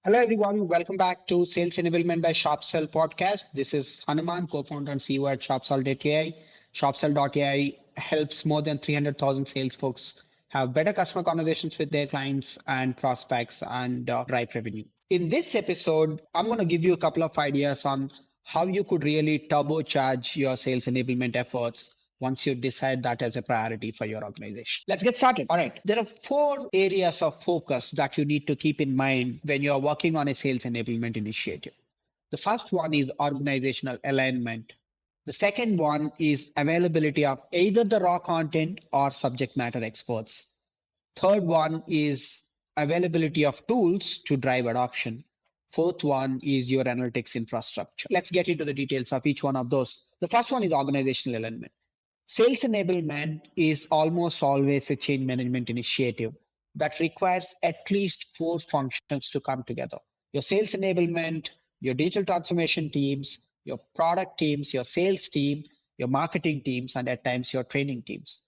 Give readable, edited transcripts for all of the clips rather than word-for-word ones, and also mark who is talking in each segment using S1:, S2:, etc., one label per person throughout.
S1: Hello, everyone. Welcome back to Sales Enablement by Sharpsell podcast. This is Hanuman, co-founder and CEO at Sharpsell.ai. Sharpsell.ai helps more than 300,000 sales folks have better customer conversations with their clients and prospects and drive revenue. In this episode, I'm going to give you a couple of ideas on how you could really turbocharge your sales enablement efforts once you decide that as a priority for your organization. Let's get started. All right. There are four areas of focus that you need to keep in mind when you're working on a sales enablement initiative. The first one is organizational alignment. The second one is availability of either the raw content or subject matter experts. Third one is availability of tools to drive adoption. Fourth one is your analytics infrastructure. Let's get into the details of each one of those. The first one is organizational alignment. Sales enablement is almost always a change management initiative that requires at least four functions to come together. Your sales enablement, your digital transformation teams, your product teams, your sales team, your marketing teams, and at times your training teams.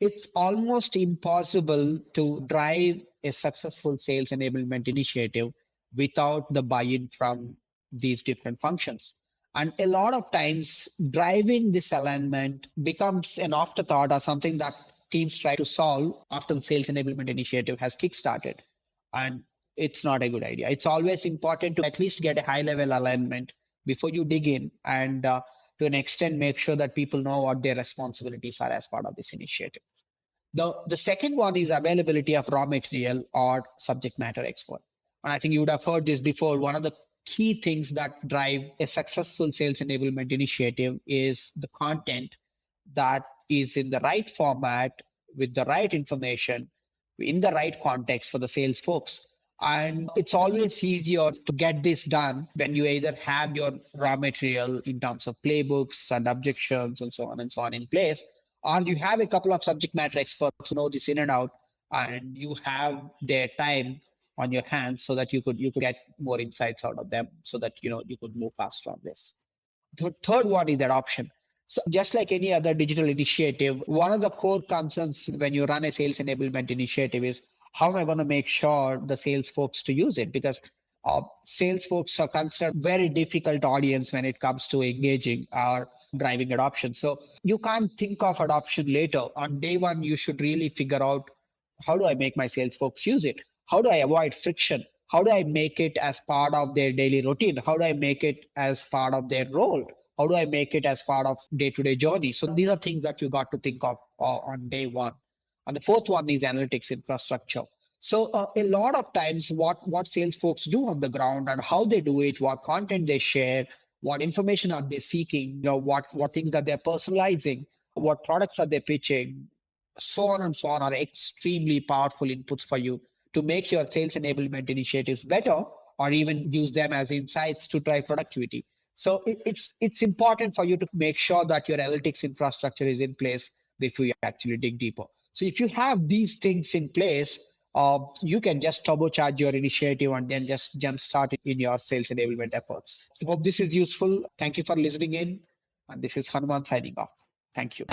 S1: It's almost impossible to drive a successful sales enablement initiative without the buy-in from these different functions. And a lot of times, driving this alignment becomes an afterthought or something that teams try to solve after the sales enablement initiative has kickstarted. And it's not a good idea. It's always important to at least get a high level alignment before you dig in and to an extent make sure that people know what their responsibilities are as part of this initiative. The second one is availability of raw material or subject matter expert. And I think you would have heard this before. One of the key things that drive a successful sales enablement initiative is the content that is in the right format with the right information in the right context for the sales folks. And it's always easier to get this done when you either have your raw material in terms of playbooks and objections and so on in place, or you have a couple of subject matter experts who know this in and out, and you have their time on your hands so that you could get more insights out of them so that you could move faster on this. The third one is adoption. So just like any other digital initiative, one of the core concerns when you run a sales enablement initiative is how am I going to make sure the sales folks to use it? Because sales folks are considered very difficult audience when it comes to engaging or driving adoption. So you can't think of adoption later. On day one, you should really figure out how do I make my sales folks use it? How do I avoid friction? How do I make it as part of their daily routine? How do I make it as part of their role? How do I make it as part of day-to-day journey? So these are things that you got to think of on day one. And the fourth one is analytics infrastructure. So a lot of times what sales folks do on the ground and how they do it, what content they share, what information are they seeking, what things that they're personalizing, what products are they pitching, so on and so on are extremely powerful inputs for you to make your sales enablement initiatives better or even use them as insights to drive productivity. So it's important for you to make sure that your analytics infrastructure is in place before you actually dig deeper. So if you have these things in place, you can just turbocharge your initiative and then just jumpstart it in your sales enablement efforts. I hope this is useful. Thank you for listening in. And this is Hanuman signing off. Thank you.